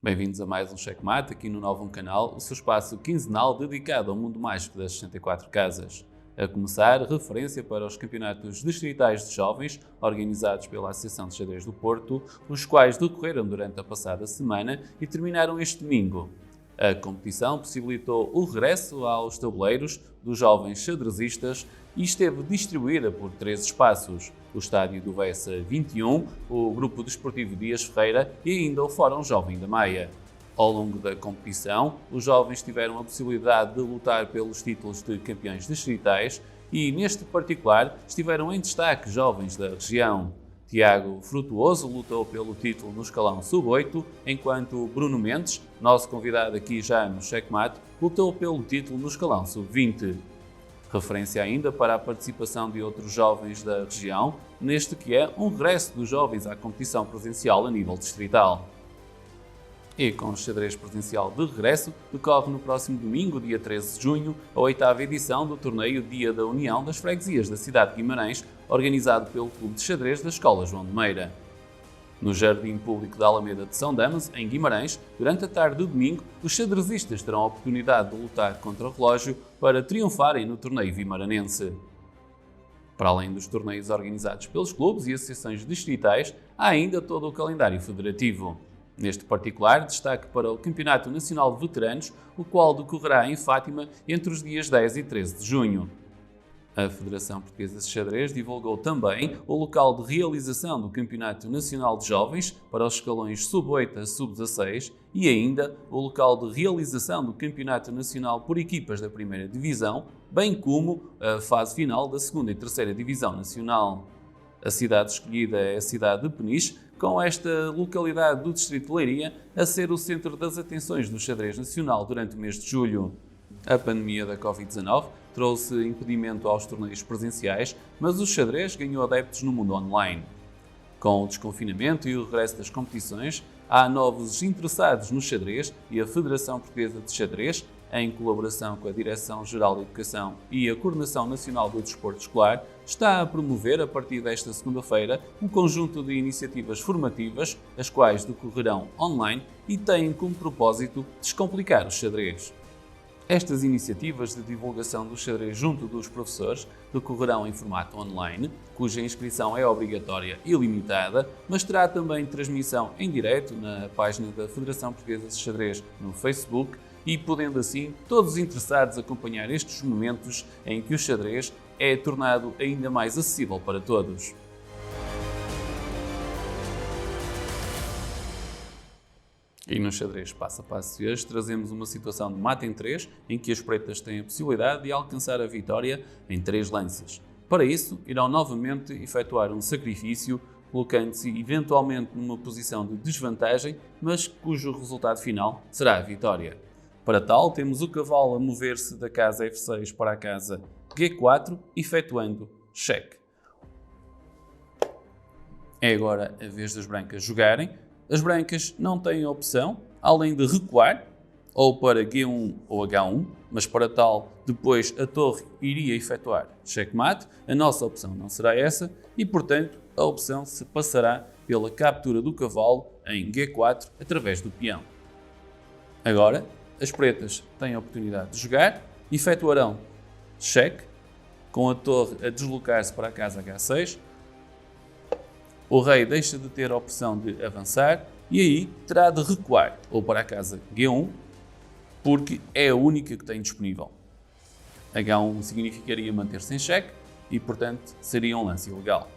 Bem-vindos a mais um Checkmate aqui no Novo Canal, o seu espaço quinzenal dedicado ao mundo mágico das 64 casas. A começar, referência para os campeonatos distritais de jovens organizados pela Associação de Xadrez do Porto, os quais decorreram durante a passada semana e terminaram este domingo. A competição possibilitou o regresso aos tabuleiros dos jovens xadrezistas e esteve distribuída por 3 espaços: o Estádio do Bessa 21, o Grupo Desportivo Dias Ferreira e ainda o Fórum Jovem da Maia. Ao longo da competição, os jovens tiveram a possibilidade de lutar pelos títulos de campeões distritais e, neste particular, estiveram em destaque jovens da região. Tiago Frutuoso lutou pelo título no escalão sub-8, enquanto Bruno Mendes, nosso convidado aqui já no Checkmate, lutou pelo título no escalão sub-20. Referência ainda para a participação de outros jovens da região, neste que é um regresso dos jovens à competição presencial a nível distrital. E com o xadrez presencial de regresso, decorre no próximo domingo, dia 13 de junho, a 8ª edição do torneio Dia da União das Freguesias da cidade de Guimarães, organizado pelo Clube de Xadrez da Escola João de Meira. No Jardim Público da Alameda de São Damas, em Guimarães, durante a tarde do domingo, os xadrezistas terão a oportunidade de lutar contra o relógio para triunfarem no torneio vimaranense. Para além dos torneios organizados pelos clubes e associações distritais, há ainda todo o calendário federativo. Neste particular, destaque para o Campeonato Nacional de Veteranos, o qual decorrerá em Fátima entre os dias 10 e 13 de junho. A Federação Portuguesa de Xadrez divulgou também o local de realização do Campeonato Nacional de Jovens para os escalões sub-8 a sub-16 e ainda o local de realização do Campeonato Nacional por equipas da primeira Divisão, bem como a fase final da segunda e terceira Divisão Nacional. A cidade escolhida é a cidade de Peniche, com esta localidade do distrito de Leiria a ser o centro das atenções do xadrez nacional durante o mês de julho. A pandemia da Covid-19 trouxe impedimento aos torneios presenciais, mas o xadrez ganhou adeptos no mundo online. Com o desconfinamento e o regresso das competições, há novos interessados no xadrez e a Federação Portuguesa de Xadrez, em colaboração com a Direção-Geral de Educação e a Coordenação Nacional do Desporto Escolar, está a promover, a partir desta segunda-feira, um conjunto de iniciativas formativas, as quais decorrerão online e têm como propósito descomplicar o xadrez. Estas iniciativas de divulgação do xadrez junto dos professores decorrerão em formato online, cuja inscrição é obrigatória e limitada, mas terá também transmissão em direto na página da Federação Portuguesa de Xadrez no Facebook e podendo assim todos os interessados acompanhar estes momentos em que o xadrez é tornado ainda mais acessível para todos. E no xadrez passo a passo de hoje trazemos uma situação de mate em 3, em que as pretas têm a possibilidade de alcançar a vitória em 3 lances. Para isso, irão novamente efetuar um sacrifício, colocando-se eventualmente numa posição de desvantagem, mas cujo resultado final será a vitória. Para tal, temos o cavalo a mover-se da casa F6 para a casa G4, efetuando cheque. É agora a vez das brancas jogarem. As brancas não têm opção, além de recuar, ou para G1 ou H1, mas para tal, depois a torre iria efetuar checkmate. A nossa opção não será essa e, portanto, a opção se passará pela captura do cavalo em G4 através do peão. Agora, as pretas têm a oportunidade de jogar, efetuarão cheque, com a torre a deslocar-se para a casa H6. O rei deixa de ter a opção de avançar e aí terá de recuar ou para a casa G1, porque é a única que tem disponível. H1 significaria manter-se em cheque e, portanto, seria um lance ilegal.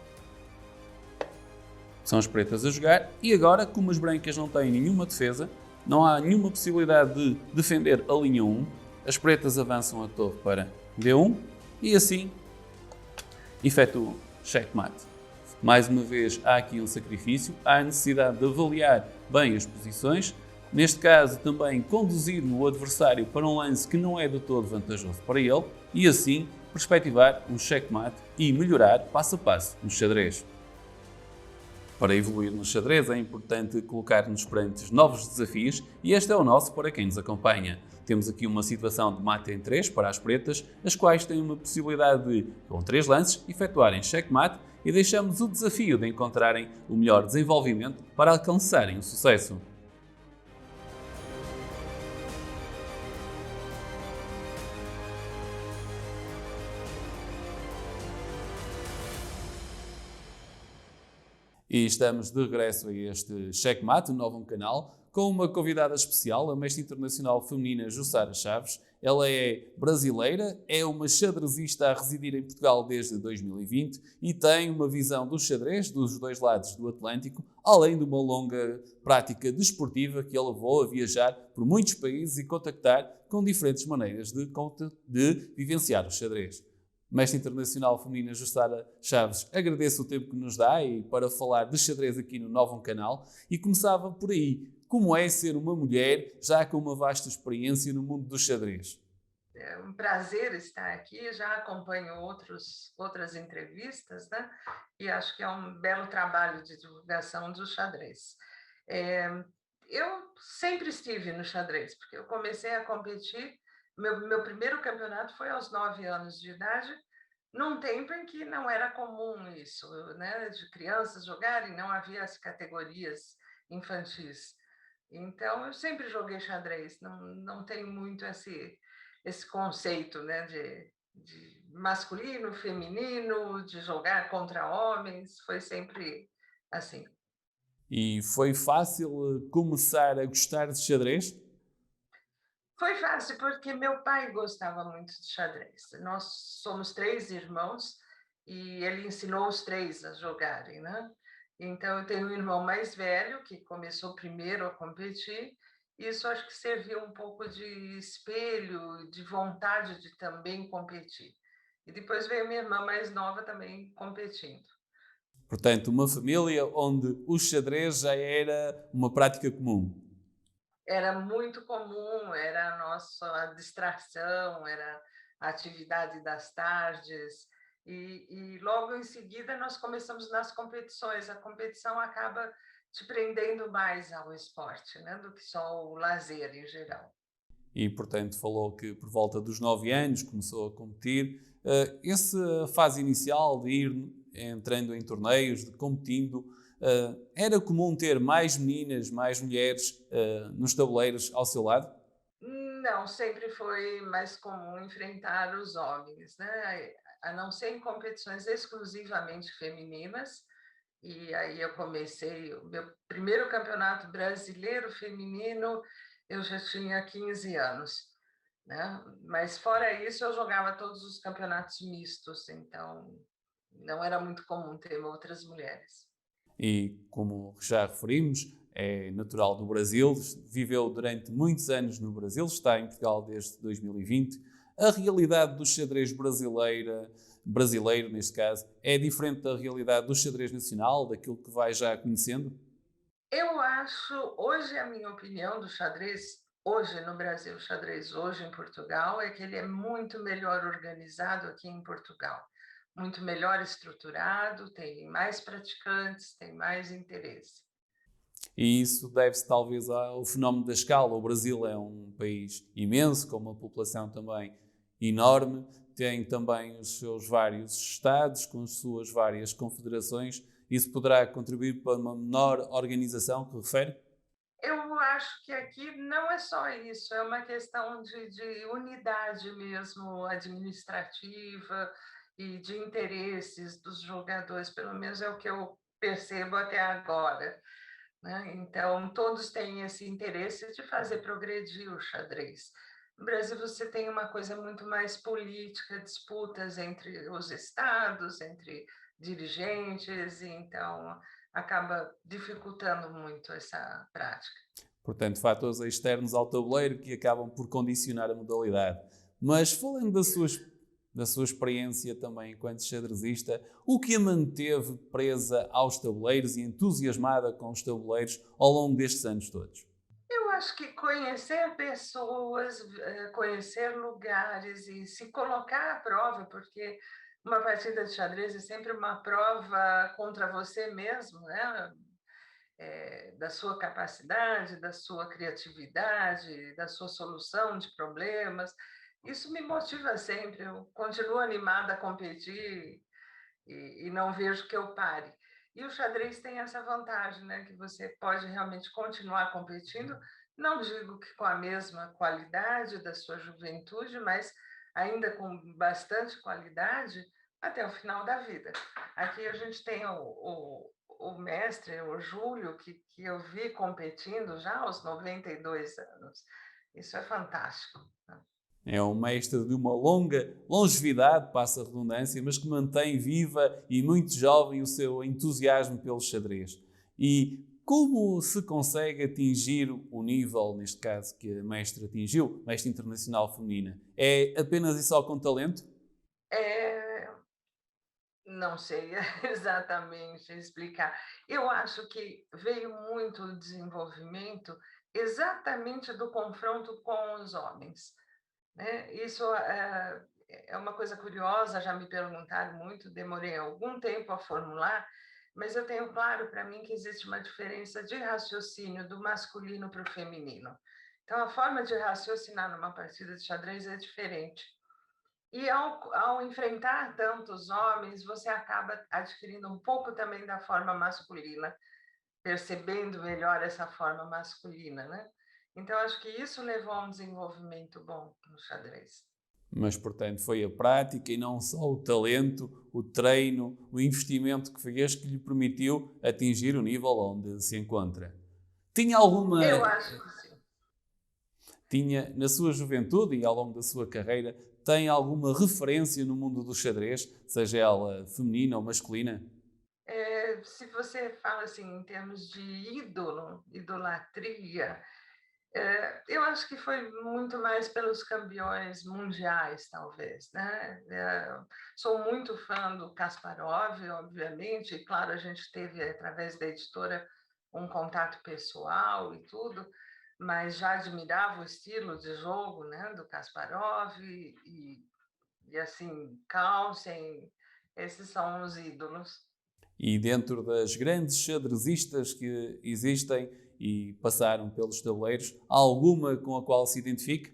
São as pretas a jogar e agora, como as brancas não têm nenhuma defesa, não há nenhuma possibilidade de defender a linha 1, as pretas avançam a torre para D1 e assim efetuam checkmate. Mais uma vez, há aqui um sacrifício, há a necessidade de avaliar bem as posições, neste caso também conduzir o adversário para um lance que não é de todo vantajoso para ele e assim perspectivar um checkmate e melhorar passo a passo no xadrez. Para evoluir no xadrez é importante colocar-nos perante novos desafios e este é o nosso para quem nos acompanha. Temos aqui uma situação de mate em 3 para as pretas, as quais têm uma possibilidade de, com 3 lances, efetuarem checkmate e deixamos o desafio de encontrarem o melhor desenvolvimento para alcançarem o sucesso. E estamos de regresso a este Checkmate, um novo canal, com uma convidada especial, a mestre internacional feminina Jussara Chaves. Ela é brasileira, é uma xadrezista a residir em Portugal desde 2020 e tem uma visão do xadrez dos dois lados do Atlântico, além de uma longa prática desportiva que a levou a viajar por muitos países e contactar com diferentes maneiras de vivenciar o xadrez. Mestre internacional feminina Jussara Chaves, agradeço o tempo que nos dá e para falar de xadrez aqui no Novo Canal e começava por aí. Como é ser uma mulher já com uma vasta experiência no mundo do xadrez? É um prazer estar aqui, já acompanho outras entrevistas, né? E acho que é um belo trabalho de divulgação do xadrez. É, eu sempre estive no xadrez, porque eu comecei a competir, meu primeiro campeonato foi aos 9 anos de idade, num tempo em que não era comum isso, né? De crianças jogarem, não havia as categorias infantis. Então, eu sempre joguei xadrez, não tenho muito esse conceito, né, de masculino, feminino, de jogar contra homens, foi sempre assim. E foi fácil começar a gostar de xadrez? Foi fácil, porque meu pai gostava muito de xadrez. Nós somos 3 irmãos e ele ensinou os 3 a jogarem, né. Então eu tenho um irmão mais velho, que começou primeiro a competir, e isso acho que serviu um pouco de espelho, de vontade de também competir. E depois veio minha irmã mais nova também competindo. Portanto, uma família onde o xadrez já era uma prática comum. Era muito comum, era a nossa distração, era a atividade das tardes, e logo em seguida nós começamos nas competições. A competição acaba te prendendo mais ao esporte, né, do que só o lazer em geral. E, portanto, falou que por volta dos 9 anos começou a competir. Essa fase inicial de ir entrando em torneios, de competindo, era comum ter mais meninas, mais mulheres nos tabuleiros ao seu lado? Não, sempre foi mais comum enfrentar os homens, né, a não ser em competições exclusivamente femininas. E aí eu comecei o meu primeiro campeonato brasileiro feminino, eu já tinha 15 anos, né. Mas fora isso eu jogava todos os campeonatos mistos, então não era muito comum ter outras mulheres. E, como já referimos, é natural do Brasil, viveu durante muitos anos no Brasil, está em Portugal desde 2020. A realidade do xadrez brasileiro, neste caso, é diferente da realidade do xadrez nacional, daquilo que vai já conhecendo? Eu acho, hoje a minha opinião do xadrez, hoje no Brasil, o xadrez hoje em Portugal, é que ele é muito melhor organizado aqui em Portugal, muito melhor estruturado, tem mais praticantes, tem mais interesse. E isso deve-se talvez ao fenómeno da escala. O Brasil é um país imenso, com uma população também enorme, tem também os seus vários estados, com as suas várias confederações. Isso poderá contribuir para uma menor organização que refere? Eu acho que aqui não é só isso, é uma questão de unidade mesmo administrativa e de interesses dos jogadores, pelo menos é o que eu percebo até agora, né? Então, todos têm esse interesse de fazer progredir o xadrez. No Brasil, você tem uma coisa muito mais política, disputas entre os estados, entre dirigentes, e então acaba dificultando muito essa prática. Portanto, fatores externos ao tabuleiro que acabam por condicionar a modalidade. Mas falando da sua experiência também enquanto xadrezista, o que a manteve presa aos tabuleiros e entusiasmada com os tabuleiros ao longo destes anos todos? Eu acho que conhecer pessoas, conhecer lugares e se colocar à prova, porque uma partida de xadrez é sempre uma prova contra você mesmo, né? Da sua capacidade, da sua criatividade, da sua solução de problemas. Isso me motiva sempre. Eu continuo animada a competir e não vejo que eu pare. E o xadrez tem essa vantagem, né, que você pode realmente continuar competindo, não digo que com a mesma qualidade da sua juventude, mas ainda com bastante qualidade até o final da vida. Aqui a gente tem o mestre, o Júlio, que eu vi competindo já aos 92 anos. Isso é fantástico, né? É um mestre de uma longa longevidade, passa a redundância, mas que mantém viva e muito jovem o seu entusiasmo pelo xadrez. E como se consegue atingir o nível, neste caso, que a mestre atingiu, mestre internacional feminina? É apenas e só com talento? É, não sei exatamente explicar. Eu acho que veio muito o desenvolvimento exatamente do confronto com os homens, né? Isso é uma coisa curiosa, já me perguntaram muito, demorei algum tempo a formular, mas eu tenho claro para mim que existe uma diferença de raciocínio do masculino para o feminino. Então, a forma de raciocinar numa partida de xadrez é diferente. E ao enfrentar tantos homens, você acaba adquirindo um pouco também da forma masculina, percebendo melhor essa forma masculina, né? Então, acho que isso levou a um desenvolvimento bom no xadrez. Mas, portanto, foi a prática e não só o talento, o treino, o investimento que fez que lhe permitiu atingir o nível onde se encontra. Tinha alguma, Eu acho que sim. tinha na sua juventude e ao longo da sua carreira, tem alguma referência no mundo do xadrez, seja ela feminina ou masculina? Se você fala assim em termos de ídolo, idolatria, eu acho que foi muito mais pelos campeões mundiais, talvez, né? Sou muito fã do Kasparov, obviamente, e claro, a gente teve, através da editora, um contato pessoal e tudo, mas já admirava o estilo de jogo, né, do Kasparov e assim, Carlsen, esses são os ídolos. E dentro das grandes xadrezistas que existem e passaram pelos tabuleiros, há alguma com a qual se identifique?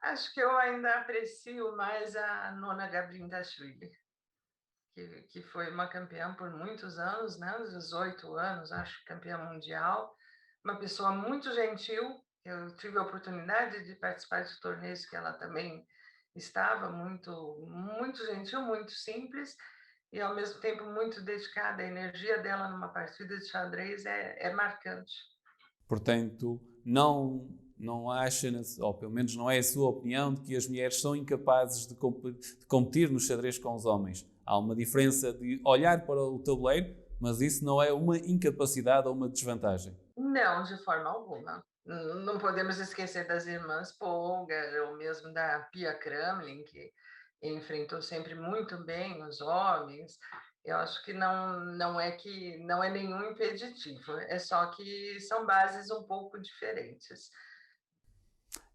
Acho que eu ainda aprecio mais a Nona Gabrilashvili, que foi uma campeã por muitos anos, né? 18 anos, acho, campeã mundial. Uma pessoa muito gentil. Eu tive a oportunidade de participar de torneios que ela também estava, muito gentil, muito simples e ao mesmo tempo muito dedicada. A energia dela numa partida de xadrez é marcante. Portanto, não acha, ou pelo menos não é a sua opinião, de que as mulheres são incapazes de competir no xadrez com os homens. Há uma diferença de olhar para o tabuleiro, mas isso não é uma incapacidade ou uma desvantagem. Não, de forma alguma. Não podemos esquecer das irmãs Polgar, ou mesmo da Pia Kramlin, que enfrentou sempre muito bem os homens. Eu acho que não é nenhum impeditivo, é só que são bases um pouco diferentes.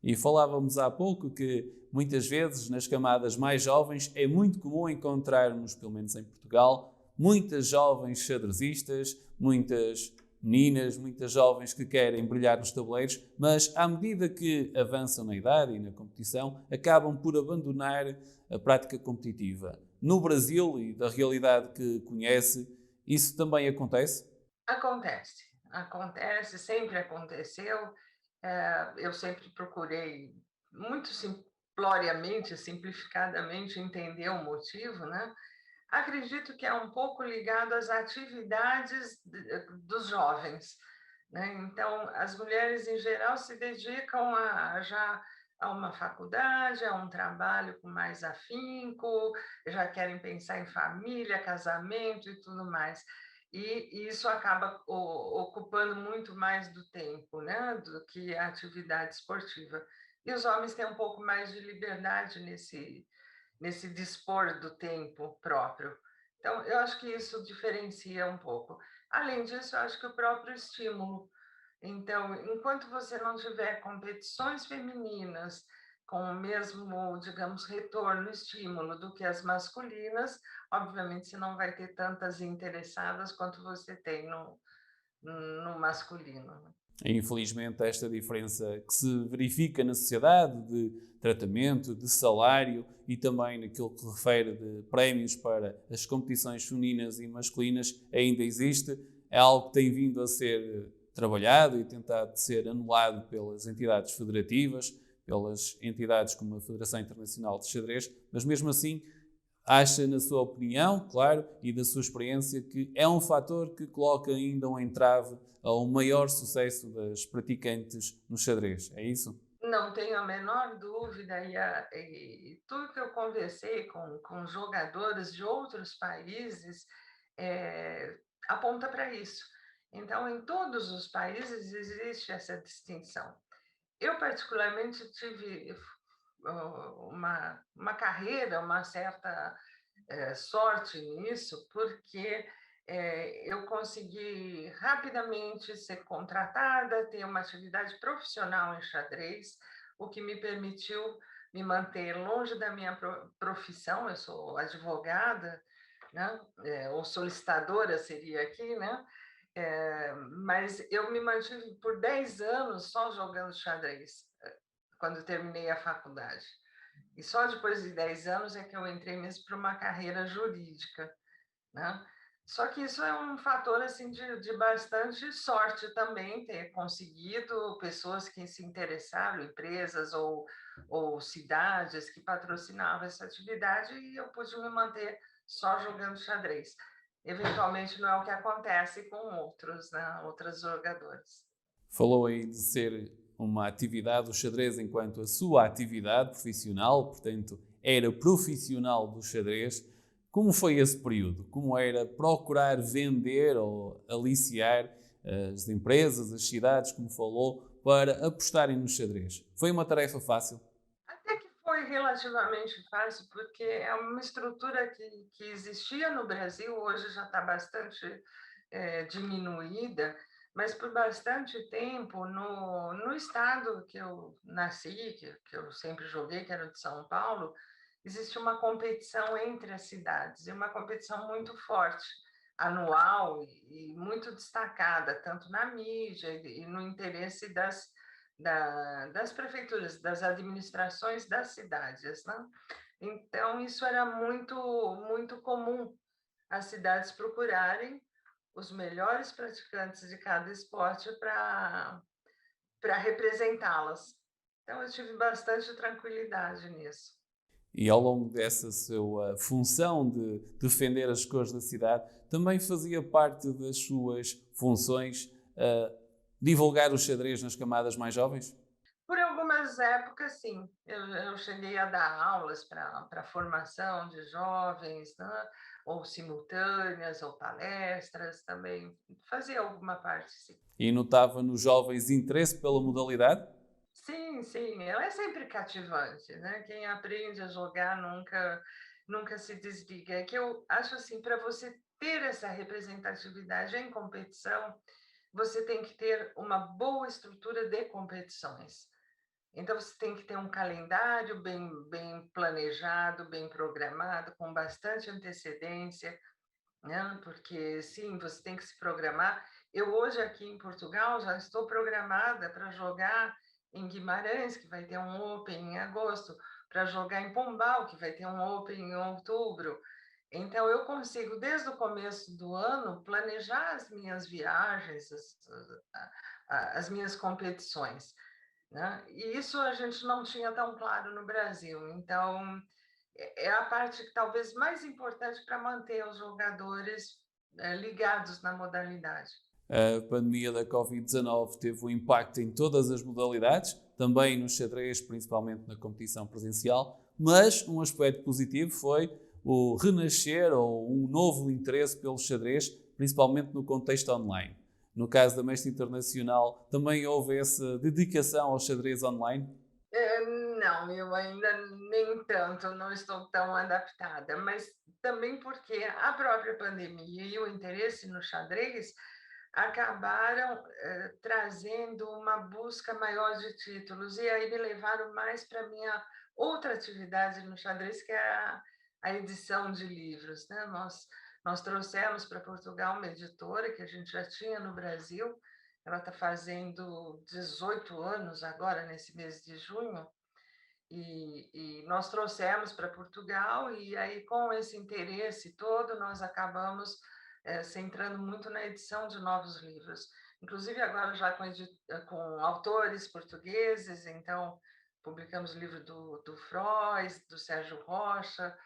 E falávamos há pouco que muitas vezes nas camadas mais jovens é muito comum encontrarmos, pelo menos em Portugal, muitas jovens xadrezistas, muitas meninas, muitas jovens que querem brilhar nos tabuleiros, mas à medida que avançam na idade e na competição, acabam por abandonar a prática competitiva. No Brasil e da realidade que conhece, isso também acontece? Acontece, acontece, sempre aconteceu. Eu sempre procurei muito simploriamente, simplificadamente entender o motivo, né? Acredito que é um pouco ligado às atividades dos jovens, né? Então, as mulheres em geral se dedicam a uma faculdade, a um trabalho com mais afinco, já querem pensar em família, casamento e tudo mais. E isso acaba ocupando muito mais do tempo, né, do que a atividade esportiva. E os homens têm um pouco mais de liberdade nesse dispor do tempo próprio. Então, eu acho que isso diferencia um pouco. Além disso, eu acho que o próprio estímulo. Então, enquanto você não tiver competições femininas com o mesmo, digamos, retorno, estímulo do que as masculinas, obviamente você não vai ter tantas interessadas quanto você tem no masculino, né? Infelizmente, esta diferença que se verifica na sociedade de tratamento, de salário e também naquilo que refere de prémios para as competições femininas e masculinas ainda existe. É algo que tem vindo a ser trabalhado e tentado ser anulado pelas entidades federativas, pelas entidades como a Federação Internacional de Xadrez, mas mesmo assim Acha, na sua opinião, claro, e da sua experiência, que é um fator que coloca ainda um entrave ao maior sucesso das praticantes no xadrez, é isso? Não tenho a menor dúvida, e tudo que eu conversei com jogadores de outros países aponta para isso. Então, em todos os países existe essa distinção. Eu, particularmente, tive uma carreira, uma certa sorte nisso, porque eu consegui rapidamente ser contratada, ter uma atividade profissional em xadrez, o que me permitiu me manter longe da minha profissão. Eu sou advogada, né? Ou solicitadora seria aqui, né? Mas eu me mantive por 10 anos só jogando xadrez, quando eu terminei a faculdade. E só depois de 10 anos é que eu entrei mesmo para uma carreira jurídica, né? Só que isso é um fator assim de bastante sorte também, ter conseguido pessoas que se interessaram, empresas ou cidades que patrocinavam essa atividade, e eu pude me manter só jogando xadrez. Eventualmente não é o que acontece com outros, né? Outros jogadores. Falou aí de ser uma atividade, o xadrez enquanto a sua atividade profissional, portanto, era profissional do xadrez. Como foi esse período? Como era procurar vender ou aliciar as empresas, as cidades, como falou, para apostarem no xadrez? Foi uma tarefa fácil? Até que foi relativamente fácil, porque é uma estrutura que existia no Brasil, hoje já está bastante diminuída, mas por bastante tempo, no estado que eu nasci, que eu sempre joguei, que era o de São Paulo, existia uma competição entre as cidades, e uma competição muito forte, anual e muito destacada, tanto na mídia e no interesse das prefeituras, das administrações das cidades, né? Então, isso era muito comum, as cidades procurarem os melhores praticantes de cada esporte para representá-las. Então, eu tive bastante tranquilidade nisso. E ao longo dessa sua função de defender as cores da cidade, também fazia parte das suas funções divulgar o xadrez nas camadas mais jovens? Por algumas épocas, sim, eu cheguei a dar aulas para formação de jovens, né? Ou simultâneas, ou palestras também, fazia alguma parte, sim. E notava nos jovens interesse pela modalidade? Sim, sim, ela é sempre cativante, né? Quem aprende a jogar nunca se desliga. É que eu acho assim, para você ter essa representatividade em competição, você tem que ter uma boa estrutura de competições. Então, você tem que ter um calendário bem planejado, bem programado, com bastante antecedência, né? Porque, sim, você tem que se programar. Eu, hoje, aqui em Portugal, já estou programada para jogar em Guimarães, que vai ter um Open em agosto, para jogar em Pombal, que vai ter um Open em outubro. Então, eu consigo, desde o começo do ano, planejar as minhas viagens, as minhas competições, né? E isso a gente não tinha tão claro no Brasil. Então, é a parte que talvez mais importante para manter os jogadores ligados na modalidade. A pandemia da Covid-19 teve um impacto em todas as modalidades, também no xadrez, principalmente na competição presencial, mas um aspecto positivo foi o renascer ou um novo interesse pelo xadrez, principalmente no contexto online. No caso da Mestre Internacional, também houve essa dedicação ao xadrez online. Não, eu ainda nem tanto, não estou tão adaptada, mas também porque a própria pandemia e o interesse no xadrez acabaram trazendo uma busca maior de títulos, e aí me levaram mais para a minha outra atividade no xadrez, que é a edição de livros, né? Nós trouxemos para Portugal uma editora que a gente já tinha no Brasil, ela está fazendo 18 anos agora, nesse mês de junho, e nós trouxemos para Portugal, e aí, com esse interesse todo, nós acabamos centrando muito na edição de novos livros. Inclusive, agora já com autores portugueses, então, publicamos livro do Frois, do Sérgio Rocha,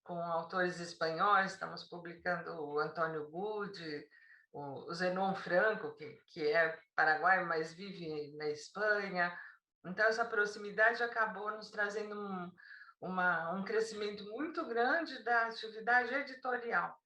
com autores espanhóis, estamos publicando o Antônio Gude, o Zenon Franco, que é paraguaio, mas vive na Espanha. Então, essa proximidade acabou nos trazendo um crescimento muito grande da atividade editorial.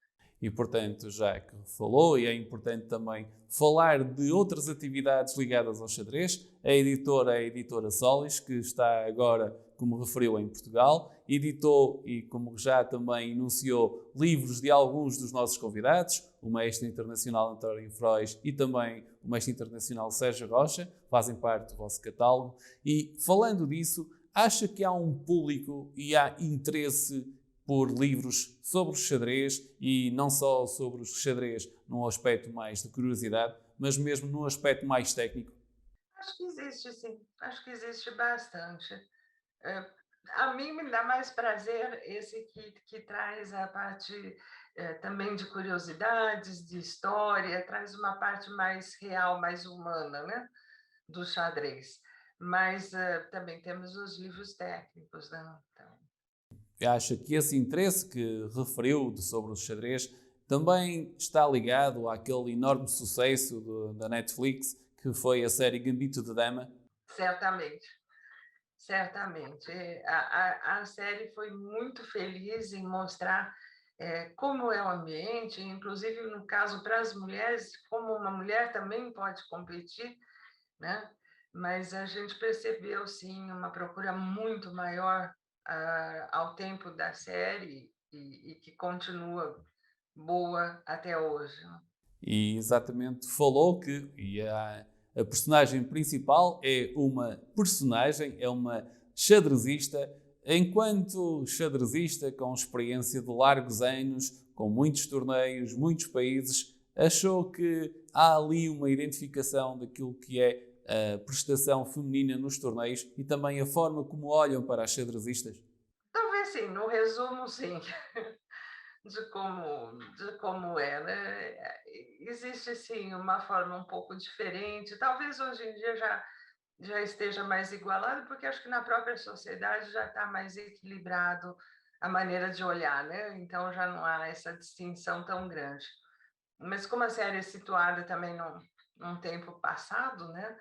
E, portanto, já que falou, e é importante também falar de outras atividades ligadas ao xadrez, a editora é a editora Solis, que está agora, como referiu, em Portugal, editou e, como já também enunciou, livros de alguns dos nossos convidados, o mestre internacional António Frois e também o mestre internacional Sérgio Rocha, fazem parte do vosso catálogo. E, falando disso, acha que há um público e há interesse por livros sobre o xadrez, e não só sobre o xadrez num aspecto mais de curiosidade, mas mesmo num aspecto mais técnico? Acho que existe, sim. Acho que existe bastante. Eh, a mim me dá mais prazer esse que traz a parte, também de curiosidades, de história, traz uma parte mais real, mais humana, né, do xadrez. Mas, também temos os livros técnicos, né, então. Acha que esse interesse que referiu sobre o xadrez também está ligado àquele enorme sucesso da Netflix, que foi a série Gambito de Dama? Certamente, certamente. A série foi muito feliz em mostrar, como é o ambiente, inclusive, no caso, para as mulheres, como uma mulher também pode competir, né, mas a gente percebeu sim uma procura muito maior, ao tempo da série e que continua boa até hoje, né. E exatamente falou que a personagem principal é uma personagem, é uma xadrezista, enquanto xadrezista com experiência de largos anos, com muitos torneios, muitos países, achou que há ali uma identificação daquilo que é a prestação feminina nos torneios e também a forma como olham para as xadrezistas. Talvez sim, no resumo sim, de como é, né. Existe sim uma forma um pouco diferente, talvez hoje em dia já esteja mais igualado, porque acho que na própria sociedade já está mais equilibrado a maneira de olhar, né, então já não há essa distinção tão grande. Mas como a série é situada também num tempo passado, né,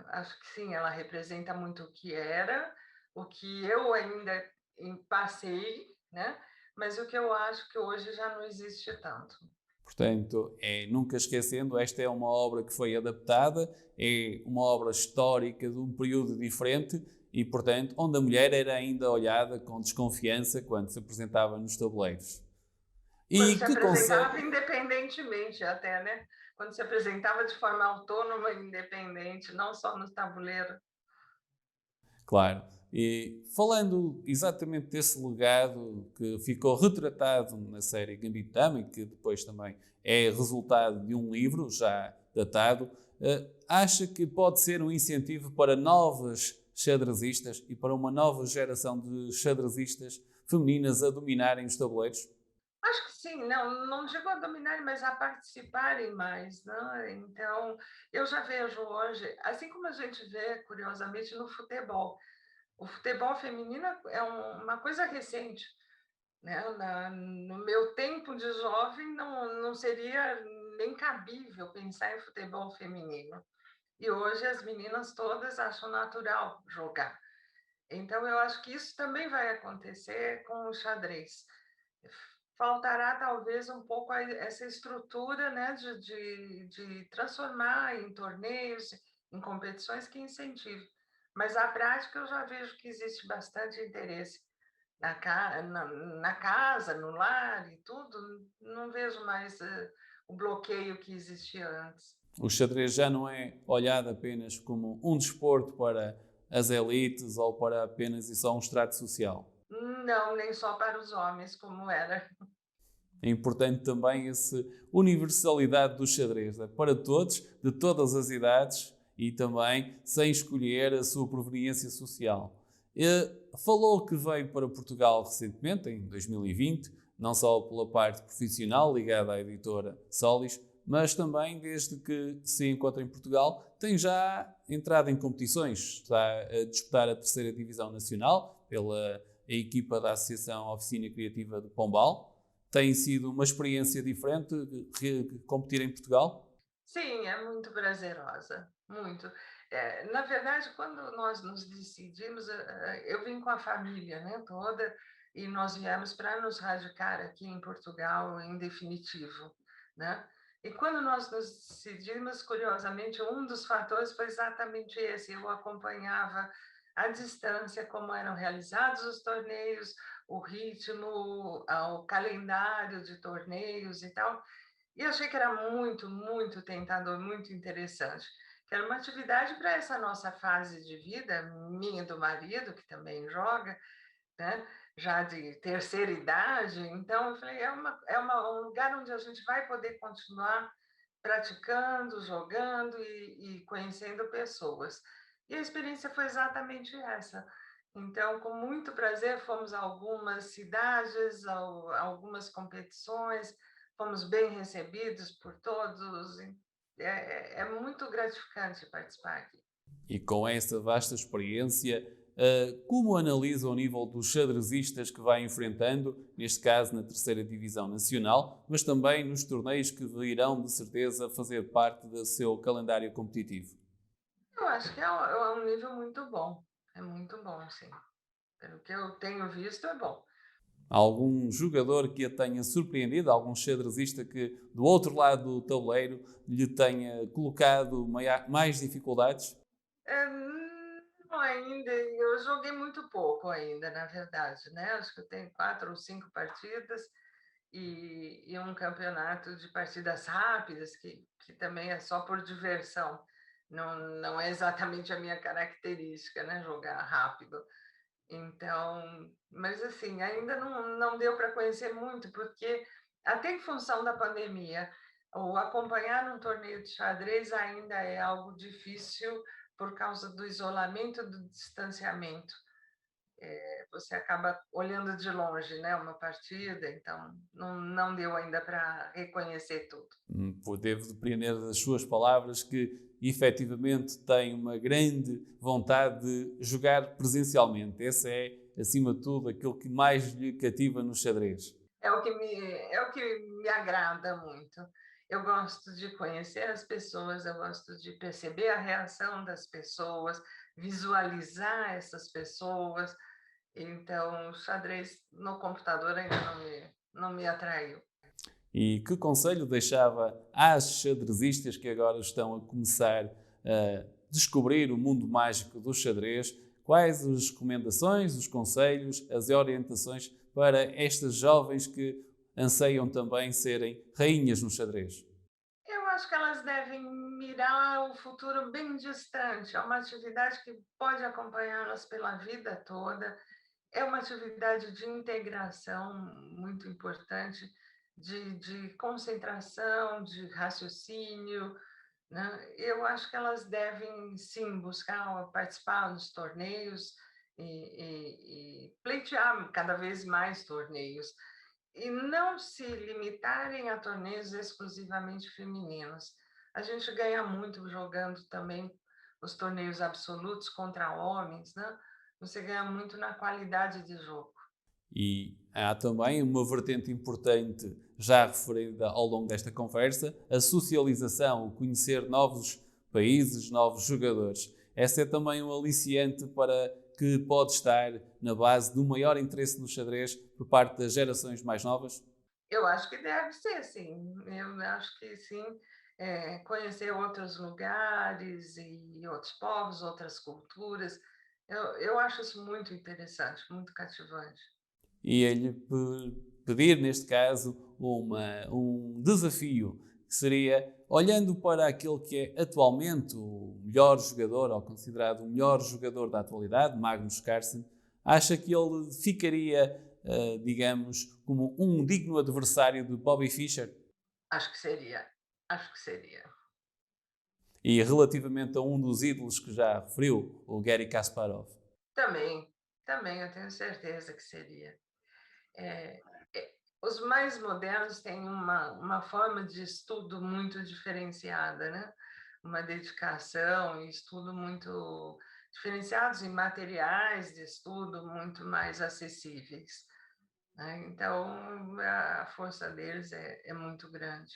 acho que sim, ela representa muito o que era, o que eu ainda passei, né, mas o que eu acho que hoje já não existe tanto. Portanto, nunca esquecendo, esta é uma obra que foi adaptada, é uma obra histórica de um período diferente e, portanto, onde a mulher era ainda olhada com desconfiança quando se apresentava nos tabuleiros. Quando E se que apresentava conselho, independentemente até, né, quando se apresentava de forma autônoma e independente, não só no tabuleiro. claro, e falando exatamente desse legado que ficou retratado na série Gambito de Dama e que depois também é resultado de um livro já datado, acha que pode ser um incentivo para novas xadrezistas e para uma nova geração de xadrezistas femininas a dominarem os tabuleiros? Acho que sim, não digo a dominarem, mas a participarem mais, né, então, eu já vejo hoje, assim como a gente vê, curiosamente, no futebol. O futebol feminino é uma coisa recente, né, no meu tempo de jovem não seria nem cabível pensar em futebol feminino. E hoje as meninas todas acham natural jogar. Então eu acho que isso também vai acontecer com o xadrez. Faltará talvez um pouco essa estrutura, né, de transformar em torneios, em competições que incentivem. Mas a prática eu já vejo que existe bastante interesse na casa, no lar e tudo, não vejo mais o bloqueio que existia antes. O xadrez já não é olhado apenas como um desporto para as elites ou para apenas e só um extrato social. Não, nem só para os homens, como era. É importante também essa universalidade do xadrez, é para todos, de todas as idades e também sem escolher a sua proveniência social. Falou que veio para Portugal recentemente, em 2020, não só pela parte profissional ligada à editora Solis, mas também desde que se encontra em Portugal, tem já entrado em competições, está a disputar a terceira divisão nacional pela equipa da Associação Oficina Criativa de Pombal. Tem sido uma experiência diferente competir em Portugal? Sim, é muito prazerosa, muito. Na verdade, quando nós nos decidimos, eu vim com a família, né, toda, e nós viemos para nos radicar aqui em Portugal em definitivo, né. E quando nós nos decidimos, curiosamente, um dos fatores foi exatamente esse, eu acompanhava à distância como eram realizados os torneios, o ritmo, o calendário de torneios e tal, e achei que era muito, muito tentador, muito interessante, que era uma atividade para essa nossa fase de vida, minha e do marido, que também joga, né, já de terceira idade. Então eu falei: um lugar onde a gente vai poder continuar praticando, jogando e conhecendo pessoas. E a experiência foi exatamente essa. Então, com muito prazer, fomos a algumas cidades, algumas competições, fomos bem recebidos por todos. É muito gratificante participar aqui. E com essa vasta experiência, como analisa o nível dos xadrezistas que vai enfrentando, neste caso na terceira divisão nacional, mas também nos torneios que virão de certeza fazer parte do seu calendário competitivo? Eu acho que é um nível muito bom. É muito bom, sim. Pelo que eu tenho visto, é bom. Algum jogador que a tenha surpreendido, algum xadrezista que do outro lado do tabuleiro lhe tenha colocado mais dificuldades? Não ainda, eu joguei muito pouco ainda, na verdade, né, acho que eu tenho 4 ou 5 partidas e um campeonato de partidas rápidas, que também é só por diversão, não é exatamente a minha característica, né, jogar rápido. Então, mas assim, ainda não deu para conhecer muito, porque até em função da pandemia, o acompanhar um torneio de xadrez ainda é algo difícil por causa do isolamento, do distanciamento. Você acaba olhando de longe, né, uma partida, então não deu ainda para reconhecer tudo. Devo depreender das suas palavras que efetivamente tem uma grande vontade de jogar presencialmente. Esse é, acima de tudo, aquilo que mais lhe cativa no xadrez. É o que me agrada muito. Eu gosto de conhecer as pessoas, eu gosto de perceber a reação das pessoas, visualizar essas pessoas. Então, o xadrez no computador ainda não me atraiu. E que conselho deixava às xadrezistas que agora estão a começar a descobrir o mundo mágico do xadrez? Quais as recomendações, os conselhos, as orientações para estas jovens que anseiam também serem rainhas no xadrez? Eu acho que elas devem mirar o futuro bem distante. É uma atividade que pode acompanhá-las pela vida toda. É uma atividade de integração muito importante, de concentração, de raciocínio, né. Eu acho que elas devem sim buscar participar dos torneios e pleitear cada vez mais torneios, e não se limitarem a torneios exclusivamente femininos. A gente ganha muito jogando também os torneios absolutos contra homens, né. Você ganha muito na qualidade de jogo. E há também uma vertente importante, já referida ao longo desta conversa, a socialização, o conhecer novos países, novos jogadores. Essa é também um aliciante para que pode estar na base do maior interesse no xadrez por parte das gerações mais novas. Eu acho que deve ser sim, eu acho que sim, conhecer outros lugares e outros povos, outras culturas, eu acho isso muito interessante, muito cativante. E ele pedir, neste caso, um desafio, que seria, olhando para aquele que é atualmente o melhor jogador, ou considerado o melhor jogador da atualidade, Magnus Carlsen, acha que ele ficaria, digamos, como um digno adversário de Bobby Fischer? Acho que seria, acho que seria. E relativamente a um dos ídolos que já referiu, o Garry Kasparov. Também, também eu tenho certeza que seria. Eh os mais modernos têm uma forma de estudo muito diferenciada, né, uma dedicação e estudo muito diferenciados e materiais de estudo muito mais acessíveis, né? Então, a força deles é muito grande.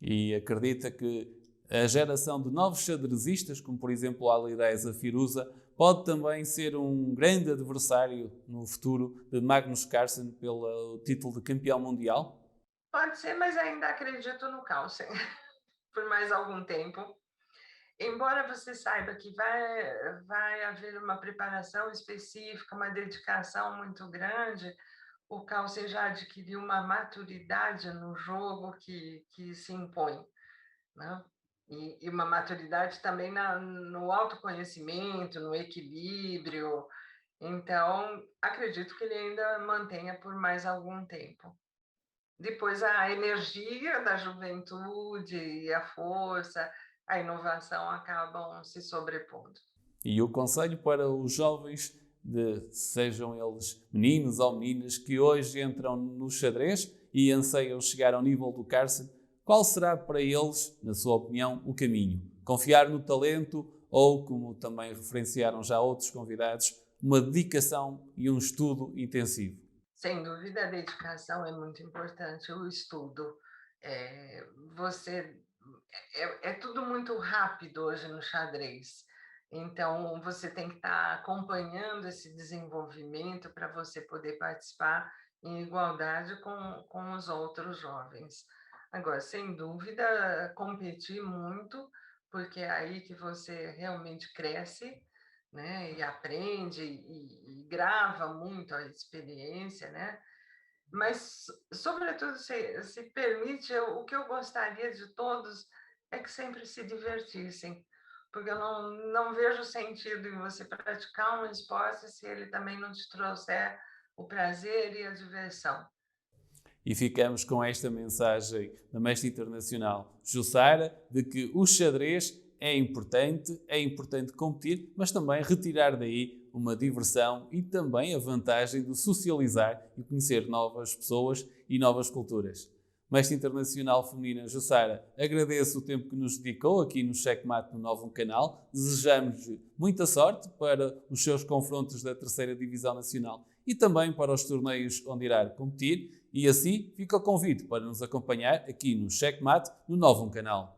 E acredita que a geração de novos xadrezistas, como por exemplo a Alireza Firuza, pode também ser um grande adversário no futuro de Magnus Carlsen pelo título de campeão mundial? Pode ser, mas ainda acredito no Carlsen por mais algum tempo. Embora você saiba que vai haver uma preparação específica, uma dedicação muito grande, o Carlsen já adquiriu uma maturidade no jogo que se impõe, né? E uma maturidade também no autoconhecimento, no equilíbrio. Então, acredito que ele ainda mantenha por mais algum tempo. Depois, a energia da juventude e a força, a inovação acabam se sobrepondo. E o conselho para os jovens, sejam eles meninos ou meninas, que hoje entram no xadrez e anseiam chegar ao nível do Carlsen, qual será para eles, na sua opinião, o caminho? Confiar no talento ou, como também referenciaram já outros convidados, uma dedicação e um estudo intensivo? Sem dúvida, a dedicação é muito importante, o estudo. Eh, você é tudo muito rápido hoje no xadrez, então você tem que estar acompanhando esse desenvolvimento para você poder participar em igualdade com os outros jovens. Agora, sem dúvida, competir muito, porque é aí que você realmente cresce, né, e aprende e grava muito a experiência, né? Mas, sobretudo, se permite, o que eu gostaria de todos é que sempre se divertissem, porque eu não vejo sentido em você praticar um esporte se ele também não te trouxer o prazer e a diversão. E ficamos com esta mensagem da mestra internacional Jussara, de que o xadrez é importante competir, mas também retirar daí uma diversão e também a vantagem de socializar e conhecer novas pessoas e novas culturas. Mestra Internacional Feminina Jussara, agradeço o tempo que nos dedicou aqui no Checkmate no Novo Canal. Desejamos-lhe muita sorte para os seus confrontos da Terceira Divisão Nacional e também para os torneios onde irá competir. E assim fica o convite para nos acompanhar aqui no Checkmate no Novo Canal.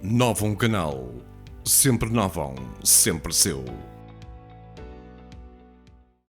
Novo Canal. Sempre novo, sempre seu.